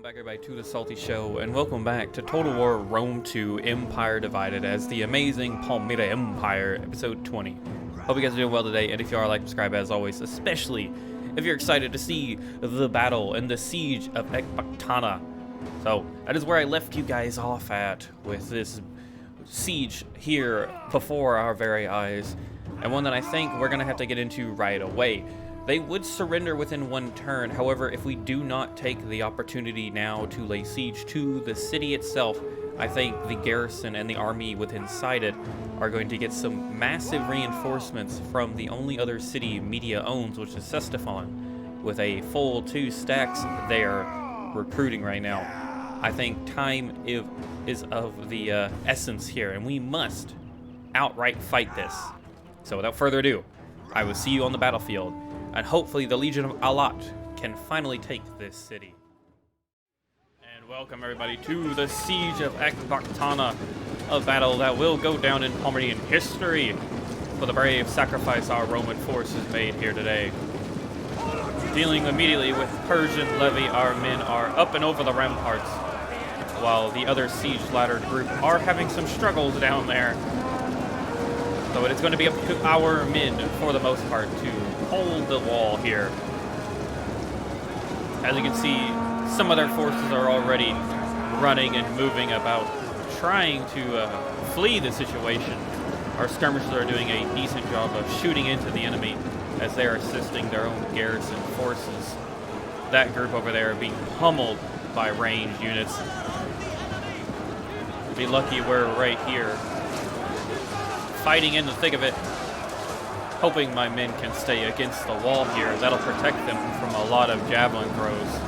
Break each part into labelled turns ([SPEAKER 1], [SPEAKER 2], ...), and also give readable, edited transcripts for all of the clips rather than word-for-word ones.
[SPEAKER 1] Welcome back, everybody, to the SaltyyShow, and welcome back to Total War Rome 2 Empire Divided as the amazing Palmyra Empire, episode 20. Hope you guys are doing well today, and if you are, like, subscribe as always, especially if you're excited to see the battle and the siege of Ekbatana. So, that is where I left you guys off at, with this siege here before our very eyes, and one that I think we're going to have to get into right away. They would surrender within one turn. However, if we do not take the opportunity now to lay siege to the city itself, I think the garrison and the army within inside it are going to get some massive reinforcements from the only other city Media owns, which is Ctesiphon, with a full 2 stacks there recruiting right now. I think time is of the essence here, and we must outright fight this. So without further ado, I will see you on the battlefield. And hopefully the Legion of Allat can finally take this city. And welcome everybody to the Siege of Ekbatana, a battle that will go down in Palmyrian history for the brave sacrifice our Roman forces made here today. Dealing immediately with Persian levy, our men are up and over the ramparts, while the other siege ladder group are having some struggles down there. So it is going to be up to our men, for the most part, to hold the wall here. As you can see, some of their forces are already running and moving about, trying to flee the situation. Our skirmishers are doing a decent job of shooting into the enemy as they are assisting their own garrison forces. That group over there being pummeled by ranged units. Be lucky we're right here, fighting in the thick of it, hoping my men can stay against the wall here. That'll protect them from a lot of javelin throws.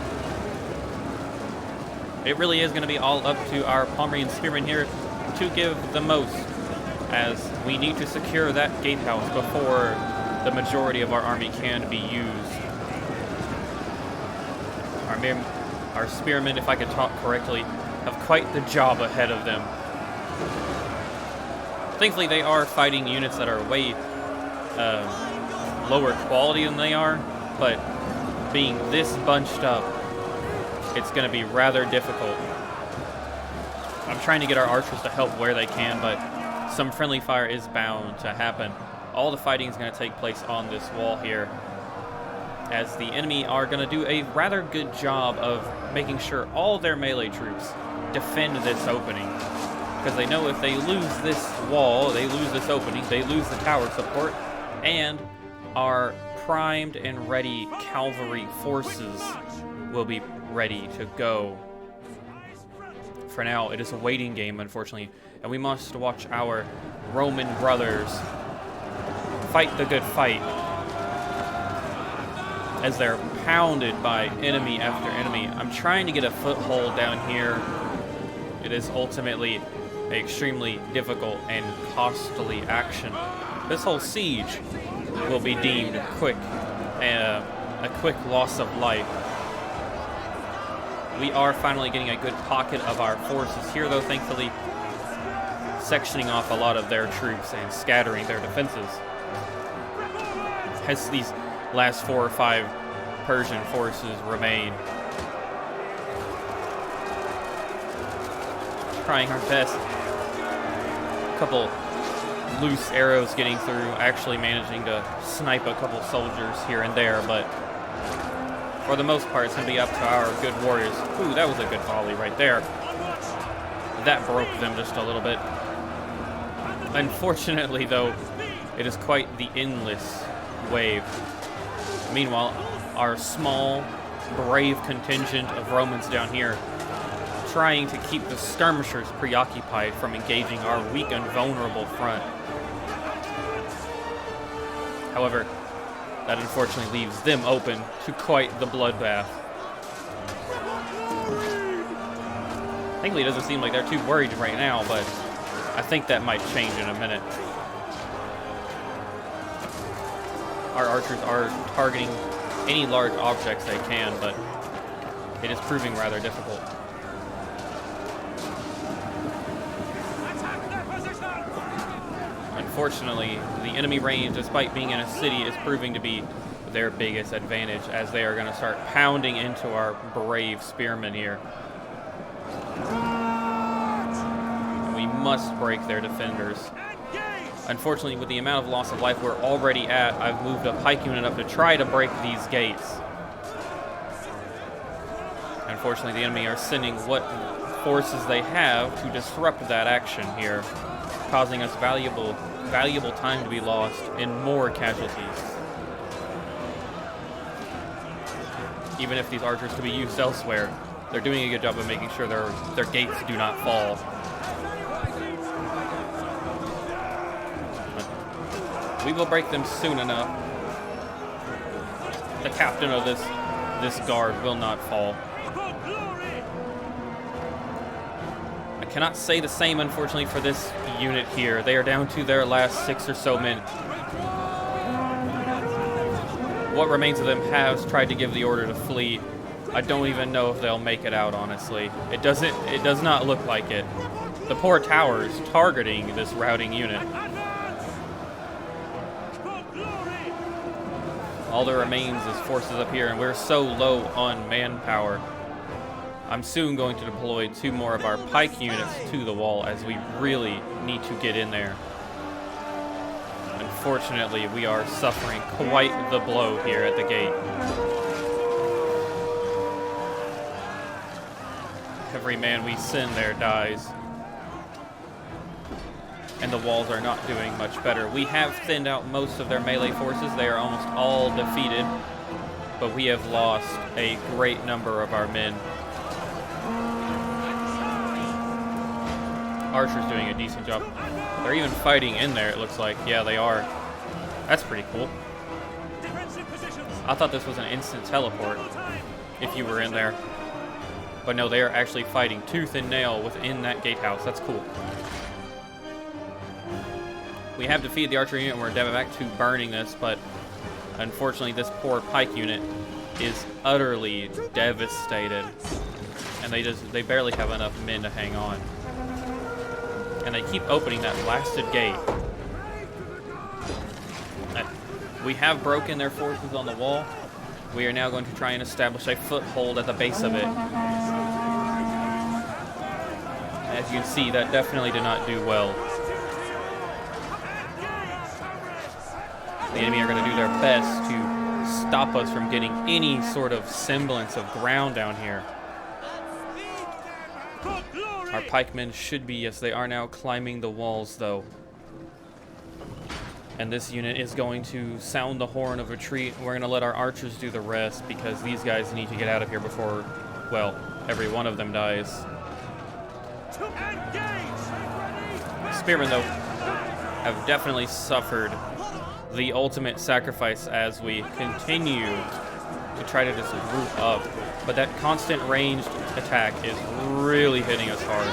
[SPEAKER 1] It really is going to be all up to our Palmyrian spearmen here to give the most, as we need to secure that gatehouse before the majority of our army can be used. Our spearmen, if I could talk correctly, have quite the job ahead of them. Thankfully, they are fighting units that are way lower quality than they are, but being this bunched up, it's going to be rather difficult. I'm trying to get our archers to help where they can, but some friendly fire is bound to happen. All the fighting is going to take place on this wall here, as the enemy are going to do a rather good job of making sure all their melee troops defend this opening. Because they know if they lose this wall, they lose this opening, they lose the tower support, and our primed and ready cavalry forces will be ready to go. For now, it is a waiting game, unfortunately, and we must watch our Roman brothers fight the good fight as they're pounded by enemy after enemy. I'm trying to get a foothold down here. It is ultimately extremely difficult and costly action. This whole siege will be deemed quick, a quick loss of life. We are finally getting a good pocket of our forces here, though, thankfully, sectioning off a lot of their troops and scattering their defenses, as these last 4 or 5 Persian forces remain. Trying our best. A couple loose arrows getting through, actually managing to snipe a couple soldiers here and there, but for the most part, it's going to be up to our good warriors. Ooh, that was a good volley right there. That broke them just a little bit. Unfortunately, though, it is quite the endless wave. Meanwhile, our small, brave contingent of Romans down here trying to keep the skirmishers preoccupied from engaging our weak and vulnerable front. However, that unfortunately leaves them open to quite the bloodbath. Thankfully, it doesn't seem like they're too worried right now, but I think that might change in a minute. Our archers are targeting any large objects they can, but it is proving rather difficult. Unfortunately, the enemy range, despite being in a city, is proving to be their biggest advantage, as they are going to start pounding into our brave spearmen here. And we must break their defenders. Unfortunately, with the amount of loss of life we're already at, I've moved a pike unit up to try to break these gates. Unfortunately, the enemy are sending what forces they have to disrupt that action here, causing us valuable time to be lost and more casualties. Even if these archers could be used elsewhere, they're doing a good job of making sure their gates do not fall. We will break them soon enough. The captain of this guard will not fall. I cannot say the same, unfortunately, for this unit here. They are down to their last 6 or so men. What remains of them has tried to give the order to flee. I don't even know if they'll make it out, honestly. It does not look like it. The poor towers targeting this routing unit. All that remains is forces up here, and we're so low on manpower. I'm soon going to deploy 2 more of our pike units to the wall, as we really need to get in there. Unfortunately, we are suffering quite the blow here at the gate. Every man we send there dies. And the walls are not doing much better. We have thinned out most of their melee forces. They are almost all defeated, but we have lost a great number of our men. Archer's doing a decent job. They're even fighting in there, it looks like. Yeah, they are. That's pretty cool. I thought this was an instant teleport if you were in there. But no, they are actually fighting tooth and nail within that gatehouse. That's cool. We have defeated the archer unit, and we're back to burning this, but unfortunately this poor pike unit is utterly devastated. And they barely have enough men to hang on. And they keep opening that blasted gate. We have broken their forces on the wall. We are now going to try and establish a foothold at the base of it. As you can see, that definitely did not do well. The enemy are going to do their best to stop us from getting any sort of semblance of ground down here. Our pikemen should be, yes, they are now climbing the walls, though. And this unit is going to sound the horn of retreat. We're going to let our archers do the rest, because these guys need to get out of here before, well, every one of them dies. Spearmen, though, have definitely suffered the ultimate sacrifice as we continue to try to just group up. But that constant ranged attack is really hitting us hard.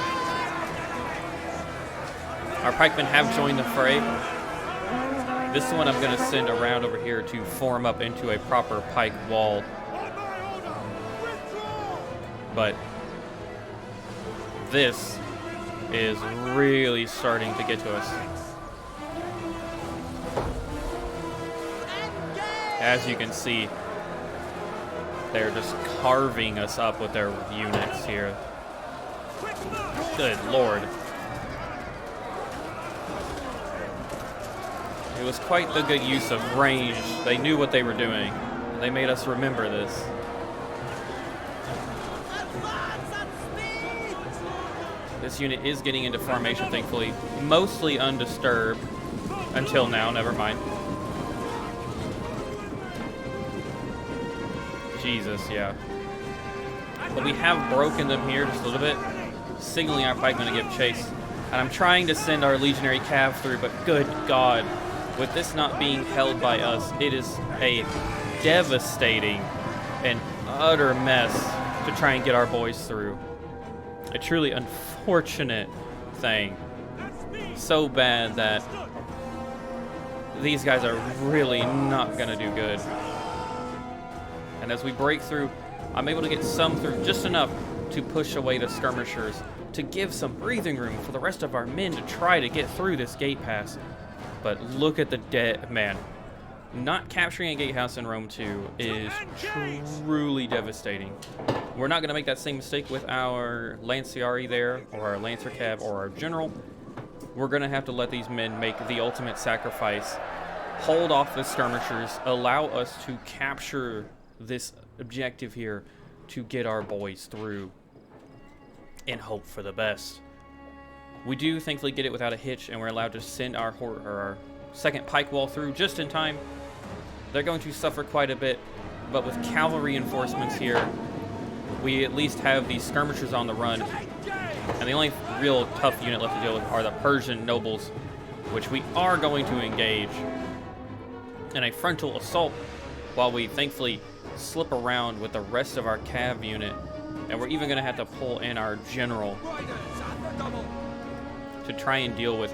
[SPEAKER 1] Our pikemen have joined the fray. This one I'm going to send around over here to form up into a proper pike wall. But this is really starting to get to us. As you can see, they're just carving us up with their units here. Good Lord. It was quite the good use of range. They knew what they were doing. They made us remember this. This unit is getting into formation, thankfully. Mostly undisturbed. Until now, never mind. Jesus, yeah. But we have broken them here just a little bit, signaling our pikemen to give chase. And I'm trying to send our legionary cav through, but good God. With this not being held by us, it is a devastating and utter mess to try and get our boys through. A truly unfortunate thing. So bad that these guys are really not going to do good. And as we break through, I'm able to get some through, just enough to push away the skirmishers, to give some breathing room for the rest of our men to try to get through this gate pass. But look at the dead, man. Not capturing a gatehouse in Rome 2 is truly devastating. We're not going to make that same mistake with our Lanciari there, or our Lancer Cav, or our General. We're going to have to let these men make the ultimate sacrifice, hold off the skirmishers, allow us to capture this objective here to get our boys through, and hope for the best. We do thankfully get it without a hitch, and we're allowed to send our second pike wall through just in time. They're going to suffer quite a bit, but with cavalry reinforcements here, we at least have these skirmishers on the run. And the only real tough unit left to deal with are the Persian nobles, which we are going to engage in a frontal assault while we thankfully slip around with the rest of our cav unit. And we're even going to have to pull in our general to try and deal with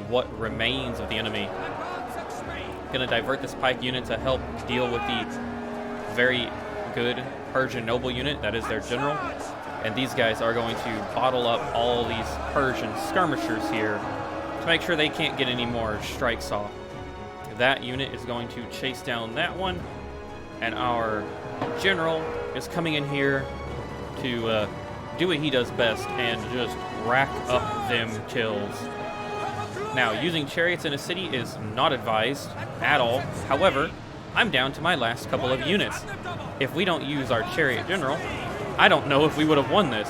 [SPEAKER 1] what remains of the enemy. Going to divert this pike unit to help deal with the very good Persian noble unit that is their general, and these guys are going to bottle up all these Persian skirmishers here to make sure they can't get any more strikes off. That unit is going to chase down that one, and our general is coming in here to do what he does best and just rack up them kills. Now, using chariots in a city is not advised at all. However, I'm down to my last couple of units. If we don't use our chariot general, I don't know if we would have won this,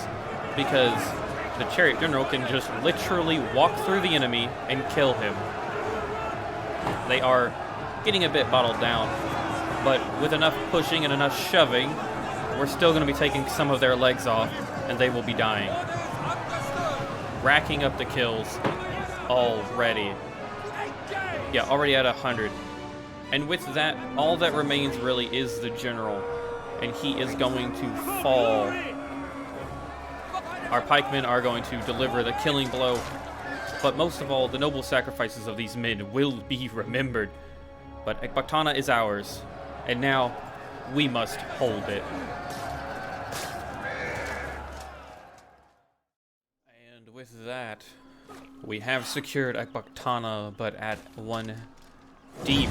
[SPEAKER 1] because the chariot general can just literally walk through the enemy and kill him. They are getting a bit bottled down, but with enough pushing and enough shoving, we're still going to be taking some of their legs off, and they will be dying. Racking up the kills already. Yeah, already at 100. And with that, all that remains really is the general, and he is going to fall. Our pikemen are going to deliver the killing blow, but most of all, the noble sacrifices of these men will be remembered. But Ekbatana is ours, and now we must hold it. And with that, we have secured Ekbatana, but at one deep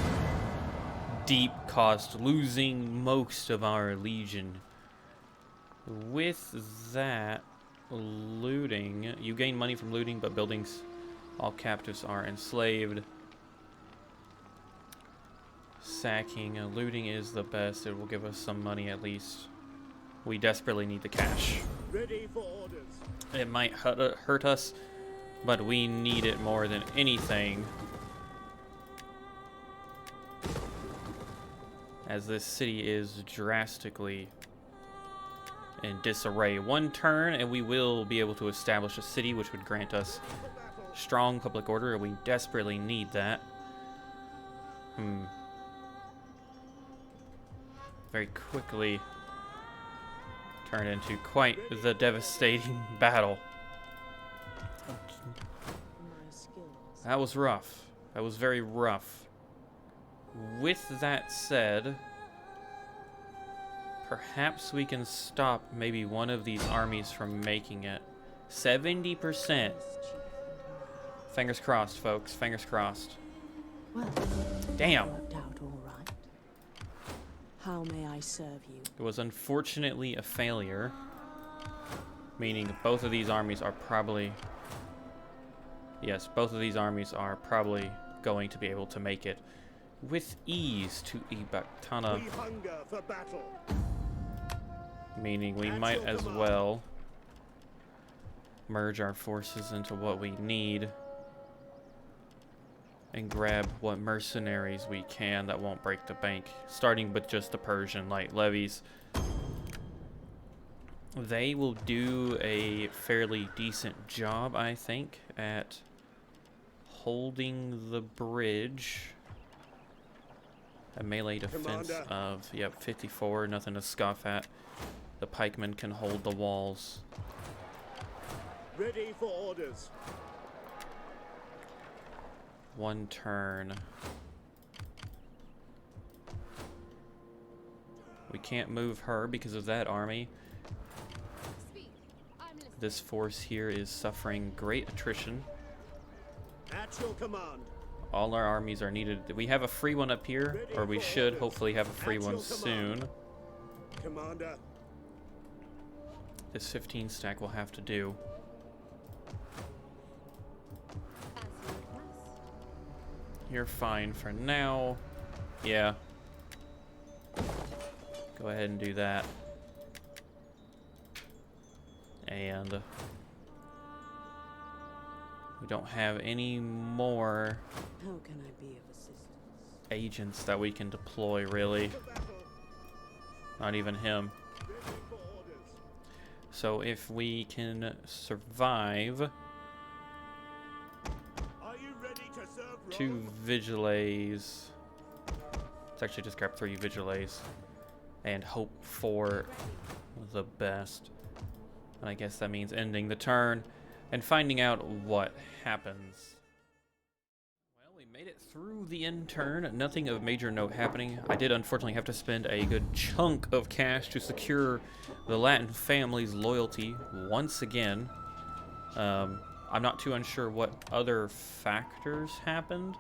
[SPEAKER 1] cost, losing most of our legion. With that, looting, you gain money from looting, but buildings, all captives are enslaved. Sacking, looting is the best. It will give us some money at least. We desperately need the cash.
[SPEAKER 2] Ready for orders.
[SPEAKER 1] It might hurt us, but we need it more than anything, as this city is drastically in disarray. One turn and we will be able to establish a city, which would grant us strong public order, and we desperately need that. Very quickly turned into quite the devastating battle. That was rough. That was very rough. With that said, perhaps we can stop maybe one of these armies from making it. 70%. Fingers crossed, folks. Fingers crossed.
[SPEAKER 3] Well,
[SPEAKER 1] damn.
[SPEAKER 3] Worked out all right. How may I serve you?
[SPEAKER 1] It was unfortunately a failure, meaning both of these armies are probably... Yes, both of these armies are probably going to be able to make it with ease to Ekbatana.
[SPEAKER 2] We hunger for battle.
[SPEAKER 1] Meaning we might as well merge our forces into what we need and grab what mercenaries we can that won't break the bank, starting with just the Persian light levies. They will do a fairly decent job, I think, at holding the bridge. A melee defense of, 54, nothing to scoff at. The pikemen can hold the walls.
[SPEAKER 2] Ready for orders.
[SPEAKER 1] One turn. We can't move her because of that army. This force here is suffering great attrition.
[SPEAKER 2] At your command.
[SPEAKER 1] All our armies are needed. We have a free one up here, or we should hopefully have a free one soon.
[SPEAKER 2] Commander.
[SPEAKER 1] This 15 stack will have to do. You're fine for now. Yeah. Go ahead and do that. And we don't have any more
[SPEAKER 3] How can I be of assistance?
[SPEAKER 1] agents that we can deploy, really.
[SPEAKER 2] For battle.
[SPEAKER 1] Not even him.
[SPEAKER 2] Ready for orders.
[SPEAKER 1] So if we can survive
[SPEAKER 2] Are you ready to serve
[SPEAKER 1] 2
[SPEAKER 2] Rome?
[SPEAKER 1] Vigiles, let's actually just grab 3 Vigiles and hope for the best. And I guess that means ending the turn and finding out what happens. Well, we made it through the end turn. Nothing of major note happening. I did unfortunately have to spend a good chunk of cash to secure the Latin family's loyalty once again. I'm not too unsure what other factors happened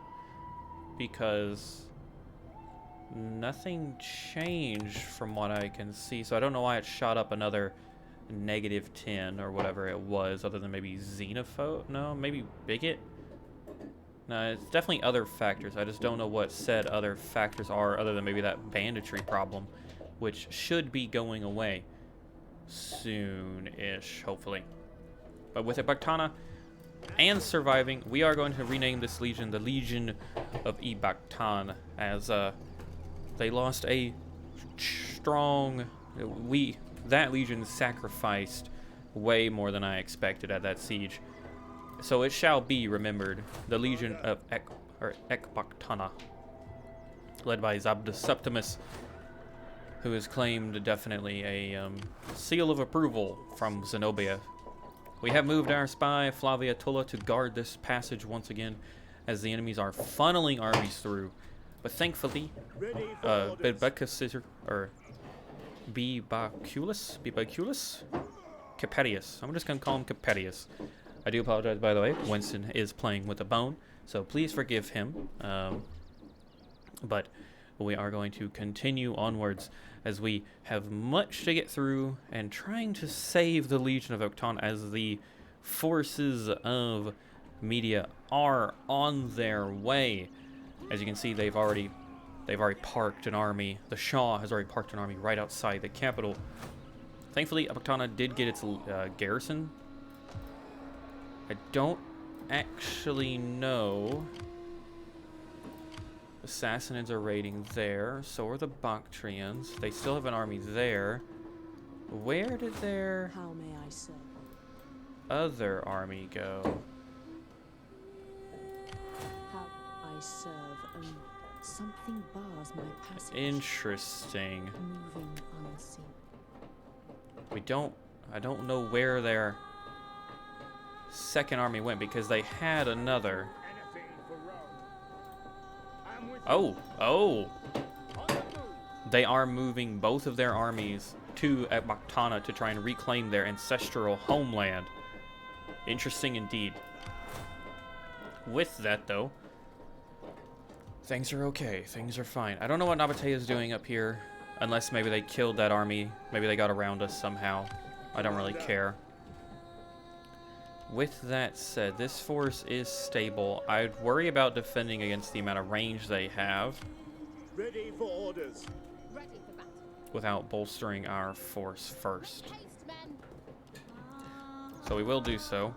[SPEAKER 1] because nothing changed from what I can see. So I don't know why it shot up another -10 or whatever it was, other than maybe xenophobe. No, maybe bigot. No, it's definitely other factors. I just don't know what said other factors are, other than maybe that banditry problem, which should be going away soon-ish, hopefully. But with Ekbatana and surviving, we are going to rename this legion the Legion of Ekbatana, as they lost a strong... That legion sacrificed way more than I expected at that siege. So it shall be remembered. The Legion of Ekbatana, led by Zabda Septimus, who has claimed definitely a seal of approval from Zenobia. We have moved our spy, Flavia Tulla, to guard this passage once again, as the enemies are funneling armies through. But thankfully,
[SPEAKER 2] Ready for orders.
[SPEAKER 1] Bibaculus? Capetius. I'm just going to call him Capetius. I do apologize, by the way. Winston is playing with a bone, so please forgive him. But we are going to continue onwards as we have much to get through and trying to save the Legion of Ekbatana as the forces of Media are on their way. As you can see, they've already parked an army. The Shah has already parked an army right outside the capital. Thankfully, Ekbatana did get its garrison. I don't actually know. The Sassanids are raiding there. So are the Bactrians. They still have an army there. Where did their
[SPEAKER 3] How may I serve?
[SPEAKER 1] other army go?
[SPEAKER 3] How I serve only. Something bars my passage.
[SPEAKER 1] Interesting.
[SPEAKER 3] Moving unseen.
[SPEAKER 1] I don't know where their second army went, because they had another.
[SPEAKER 2] Anything for Rome. I'm with
[SPEAKER 1] Oh,
[SPEAKER 2] you. On the move.
[SPEAKER 1] they are moving both of their armies to Ekbatana to try and reclaim their ancestral homeland. Interesting indeed. With that, though, things are okay. Things are fine. I don't know what Nabate is doing up here, unless maybe they killed that army. Maybe they got around us somehow. I don't really care. With that said, this force is stable. I'd worry about defending against the amount of range they have
[SPEAKER 2] Ready for orders.
[SPEAKER 4] Ready for battle.
[SPEAKER 1] without bolstering our force first.
[SPEAKER 4] Haste, men.
[SPEAKER 1] So we will do so.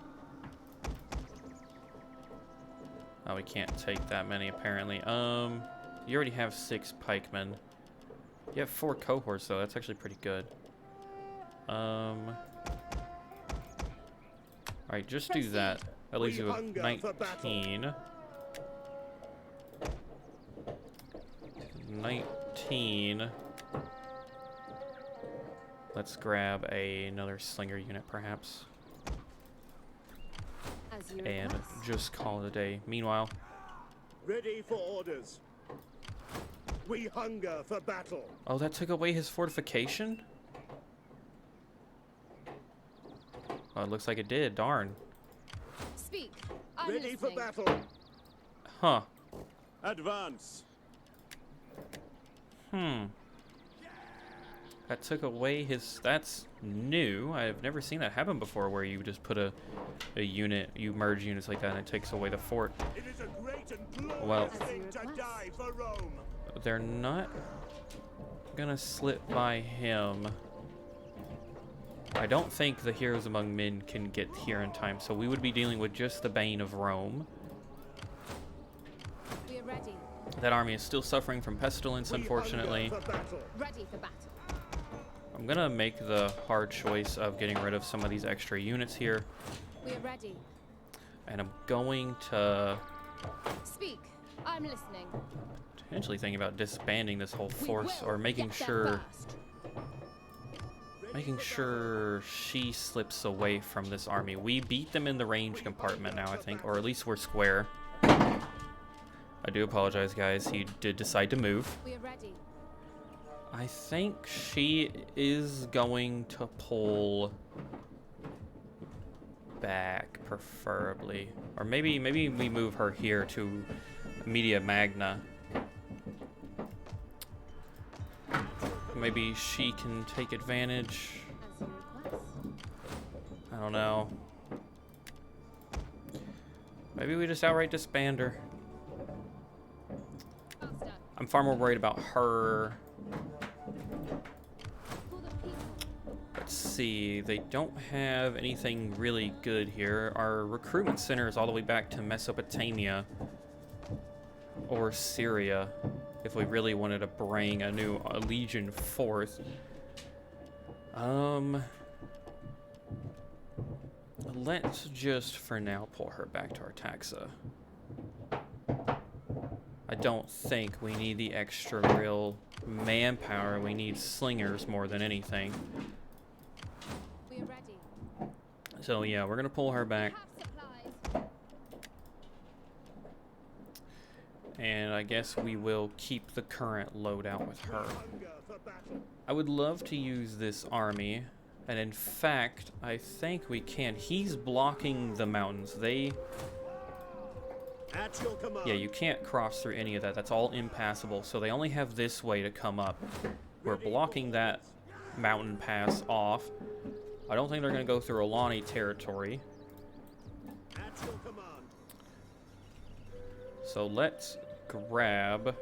[SPEAKER 1] Oh, we can't take that many apparently. You already have 6 pikemen. You have 4 cohorts though. That's actually pretty good. Alright, just do that. That leaves you with 19. 19. Let's grab another slinger unit perhaps.
[SPEAKER 4] As you
[SPEAKER 1] And
[SPEAKER 4] request.
[SPEAKER 1] just call it a day. Meanwhile,
[SPEAKER 2] Ready for orders. We hunger for battle.
[SPEAKER 1] oh, that took away his fortification? Oh, it looks like it did. Darn.
[SPEAKER 4] Speak. I'm
[SPEAKER 2] Ready for
[SPEAKER 4] listening.
[SPEAKER 2] battle.
[SPEAKER 1] Huh.
[SPEAKER 2] Advance.
[SPEAKER 1] That took away his... That's new. I've never seen that happen before, where you just put a unit, you merge units like that, and it takes away the fort.
[SPEAKER 2] It is a great and
[SPEAKER 1] Well,
[SPEAKER 2] glorious thing to die for Rome.
[SPEAKER 1] they're not gonna slip by him. I don't think the heroes among men can get here in time, so we would be dealing with just the Bane of Rome.
[SPEAKER 4] We are ready.
[SPEAKER 1] That army is still suffering from pestilence, unfortunately.
[SPEAKER 4] Ready for battle.
[SPEAKER 1] I'm gonna make the hard choice of getting rid of some of these extra units here,
[SPEAKER 4] We are ready.
[SPEAKER 1] and I'm going to
[SPEAKER 4] Speak. I'm listening.
[SPEAKER 1] potentially think about disbanding this whole
[SPEAKER 4] We
[SPEAKER 1] force,
[SPEAKER 4] will
[SPEAKER 1] or making
[SPEAKER 4] get there
[SPEAKER 1] sure
[SPEAKER 4] first.
[SPEAKER 1] she slips away from this army. We beat them in the range compartment now, I think, or at least we're square. I do apologize, guys. He did decide to move.
[SPEAKER 4] We are ready.
[SPEAKER 1] I think she is going to pull back, preferably. Or maybe we move her here to Media Magna. Maybe she can take advantage.
[SPEAKER 4] As you request.
[SPEAKER 1] I don't know. Maybe we just outright disband her.
[SPEAKER 4] Faster.
[SPEAKER 1] I'm far more worried about her.
[SPEAKER 4] For the people.
[SPEAKER 1] Let's see, they don't have anything really good here. Our recruitment center is all the way back to Mesopotamia or Syria, if we really wanted to bring a new legion forth. Let's just for now pull her back to Artaxa. I don't think we need the extra real manpower. We need slingers more than anything.
[SPEAKER 4] We are ready.
[SPEAKER 1] So yeah, we're gonna pull her back,
[SPEAKER 4] Have supplies.
[SPEAKER 1] and I guess we will keep the current loadout with her.
[SPEAKER 2] Hunger for battle.
[SPEAKER 1] I would love to use this army, and in fact, I think we can. He's blocking the mountains. They...
[SPEAKER 2] At your command.
[SPEAKER 1] Yeah, you can't cross through any of that. That's all impassable, so they only have this way to come up. We're blocking that mountain pass off. I don't think they're going to go through Alani territory.
[SPEAKER 2] At your command.
[SPEAKER 1] So let's grab...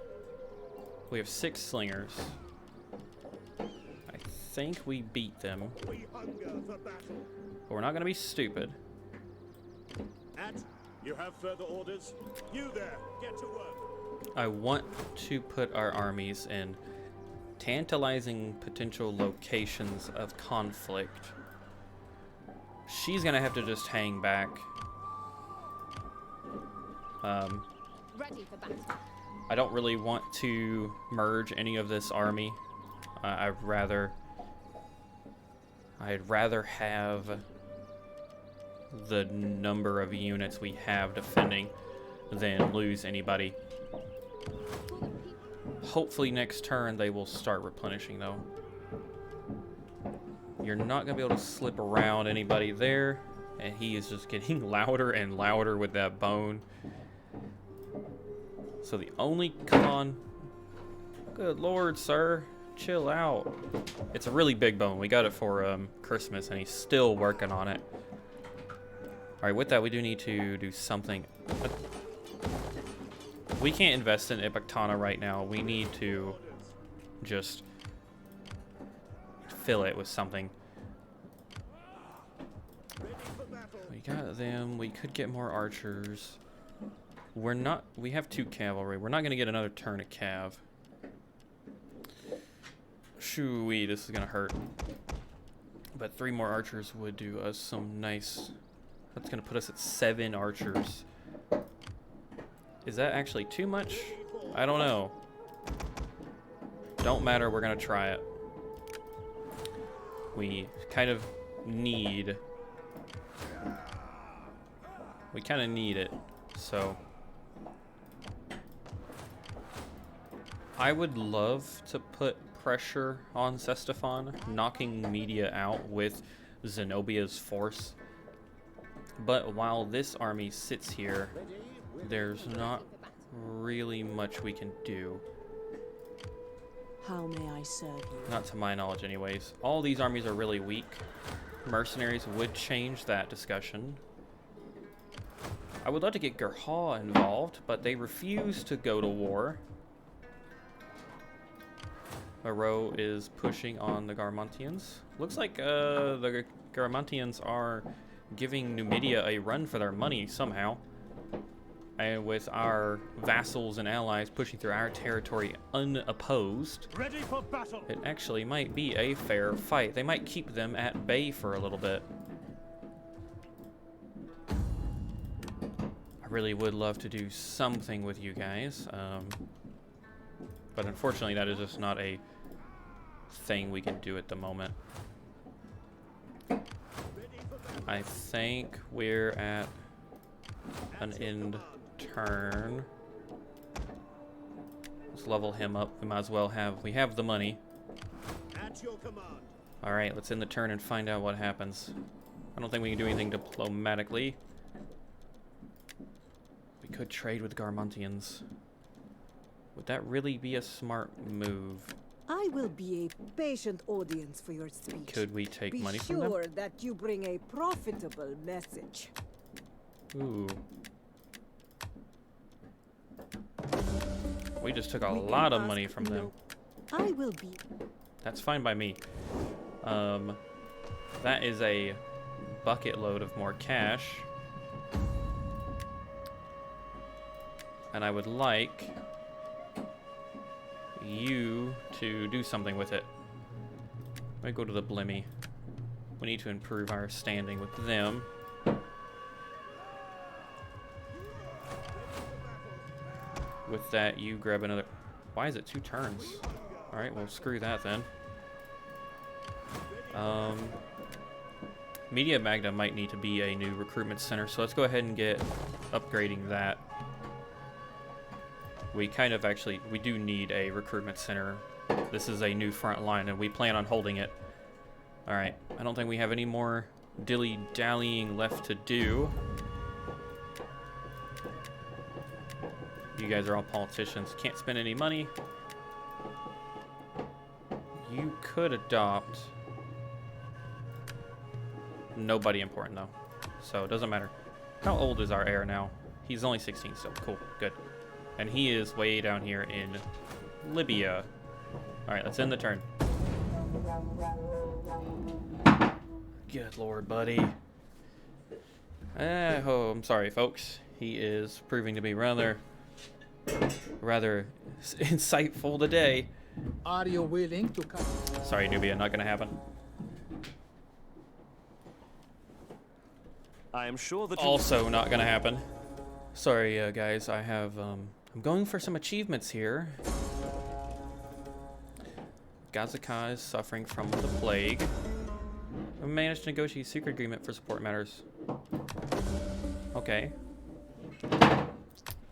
[SPEAKER 1] We have 6 slingers. I think we beat them,
[SPEAKER 2] We hunger for battle.
[SPEAKER 1] but we're not going to be stupid.
[SPEAKER 2] At. You have further orders? You there, get to work.
[SPEAKER 1] I want to put our armies in tantalizing potential locations of conflict. She's gonna have to just hang back.
[SPEAKER 4] Ready for battle.
[SPEAKER 1] I don't really want to merge any of this army. I'd rather have the number of units we have defending than lose anybody.
[SPEAKER 4] For the people.
[SPEAKER 1] Hopefully next turn they will start replenishing though. You're not gonna be able to slip around anybody there, and he is just getting louder and louder with that bone. So the only con... Good lord, sir. Chill out. It's a really big bone. We got it for Christmas, and he's still working on it. Alright, with that, we do need to do something. We can't invest in Ekbatana right now. We need to just fill it with something.
[SPEAKER 2] Ready for battle.
[SPEAKER 1] We got them. We could get more archers. We have 2 cavalry. We're not going to get another turn of cav. Shoo-wee, this is going to hurt. But 3 more archers would do us some nice... That's going to put us at 7 archers. Is that actually too much? I don't know. Don't matter, we're going to try it. We kind of need... We kind of need it, so... I would love to put pressure on Ctesiphon, knocking Media out with Zenobia's force. But while this army sits here, there's not really much we can do.
[SPEAKER 3] How may I serve you?
[SPEAKER 1] Not to my knowledge, anyways. All these armies are really weak. Mercenaries would change that discussion. I would love to get Gerhaw involved, but they refuse to go to war. Moreau is pushing on the Garmontians. Looks like the Garmontians are giving Numidia a run for their money somehow. And with our vassals and allies pushing through our territory unopposed,
[SPEAKER 2] Ready for battle.
[SPEAKER 1] it actually might be a fair fight. They might keep them at bay for a little bit. I really would love to do something with you guys, but unfortunately that is just not a thing we can do at the moment. I think we're at an end turn. Let's level him up. We might as well we have the money.
[SPEAKER 2] At your command.
[SPEAKER 1] All right, let's end the turn and find out what happens. I don't think we can do anything diplomatically. We could trade with Garmontians. Would that really be a smart move?
[SPEAKER 5] I will be a patient audience for your speech.
[SPEAKER 1] Could we take
[SPEAKER 5] Be
[SPEAKER 1] money from them?
[SPEAKER 5] sure that you bring a profitable message.
[SPEAKER 1] Ooh. We just took a lot of money from them.
[SPEAKER 5] I will be.
[SPEAKER 1] That's fine by me. That is a bucket load of more cash. And I would like you to do something with it. Let me go to the Blimmy. We need to improve our standing with them. With that, you grab another... Why is it 2 turns? Alright, well, screw that then. Media Magna might need to be a new recruitment center, so let's go ahead and get upgrading that. We kind of actually... We do need a recruitment center. This is a new front line, and we plan on holding it. Alright, I don't think we have any more dilly-dallying left to do. You guys are all politicians. Can't spend any money. You could adopt. Nobody important, though. So it doesn't matter. How old is our heir now? He's only 16, so cool. Good. And he is way down here in Libya. Alright, let's end the turn. Good lord, buddy. Oh, I'm sorry, folks. He is proving to be rather insightful today.
[SPEAKER 6] Are you willing to come?
[SPEAKER 1] Sorry, Nubia, not gonna happen.
[SPEAKER 2] I am sure that
[SPEAKER 1] Also not gonna happen. Sorry, guys, I have, I'm going for some achievements here. Gazaka is suffering from the plague. I managed to negotiate a secret agreement for support matters. Okay.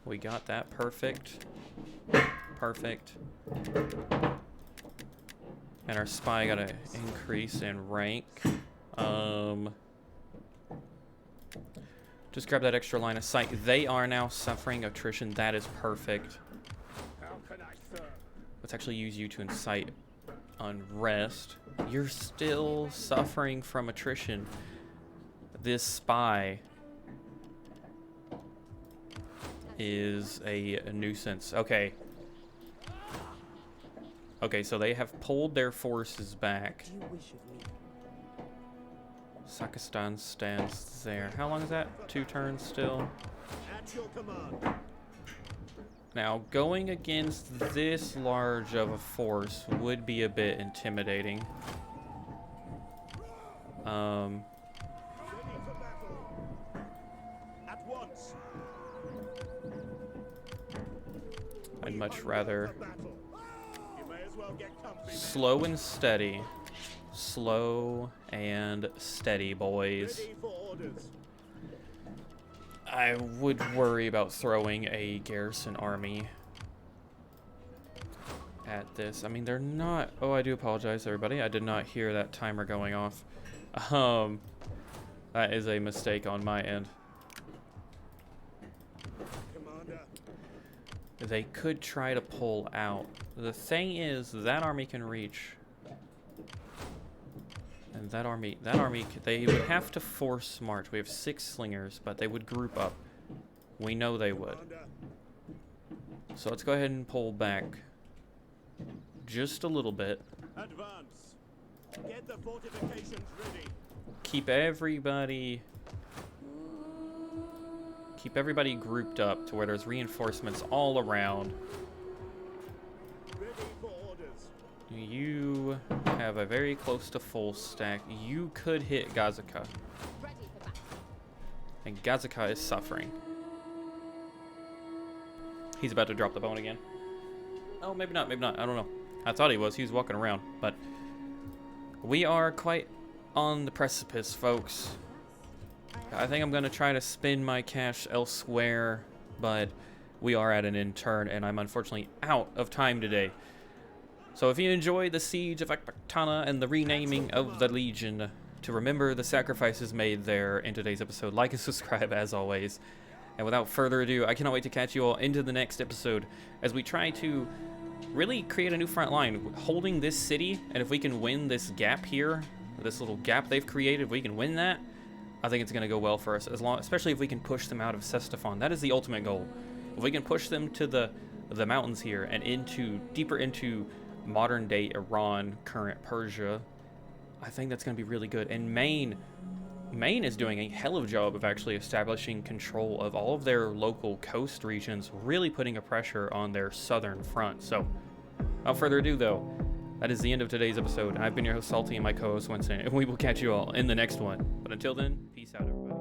[SPEAKER 1] We got that. Perfect. Perfect. And our spy got an increase in rank. Just grab that extra line of sight. They are now suffering attrition. That is perfect.
[SPEAKER 2] How can I serve?
[SPEAKER 1] Let's actually use you to incite unrest. You're still suffering from attrition. This spy is a nuisance. Okay. Okay, so they have pulled their forces back.
[SPEAKER 5] Do you wish of me?
[SPEAKER 1] Sakistan stands there. How long is that? 2 turns still.
[SPEAKER 2] At your command.
[SPEAKER 1] Now, going against this large of a force would be a bit intimidating.
[SPEAKER 2] Ready for battle. At once.
[SPEAKER 1] I'd much rather
[SPEAKER 2] Battle. You may as well get comfy.
[SPEAKER 1] slow and steady. Slow and steady, boys.
[SPEAKER 2] Ready for orders.
[SPEAKER 1] I would worry about throwing a garrison army at this. I mean, they're not... Oh, I do apologize, everybody. I did not hear that timer going off. That is a mistake on my end.
[SPEAKER 2] Commander.
[SPEAKER 1] they could try to pull out. The thing is, that army can reach. And that army, they would have to force march. We have 6 slingers, but they would group up. We know they would. So let's go ahead and pull back just a little bit.
[SPEAKER 2] Advance. Get the fortifications ready.
[SPEAKER 1] Keep everybody grouped up to where there's reinforcements all around.
[SPEAKER 2] Ready for orders.
[SPEAKER 1] You have a very close to full stack. You could hit Gazaka.
[SPEAKER 4] Ready for battle.
[SPEAKER 1] And Gazaka is suffering. He's about to drop the bone again. Oh, maybe not, maybe not. I don't know. I thought he was. He was walking around. But we are quite on the precipice, folks. I think I'm going to try to spend my cash elsewhere, but we are at an end turn, and I'm unfortunately out of time today. So if you enjoyed the siege of Ekbatana and the renaming of the Legion, to remember the sacrifices made there in today's episode, like and subscribe as always. And without further ado, I cannot wait to catch you all into the next episode as we try to really create a new front line, holding this city. And if we can win this gap here, this little gap they've created, if we can win that, I think it's going to go well for us, especially if we can push them out of Ctesiphon. That is the ultimate goal. If we can push them to the mountains here and deeper into modern day Iran, current Persia, I think that's going to be really good. And Maine is doing a hell of a job of actually establishing control of all of their local coast regions, really putting a pressure on their southern front. So, without further ado though, that is the end of today's episode. I've been your host Salty and my co-host Winston, and we will catch you all in the next one. But until then, peace out everybody.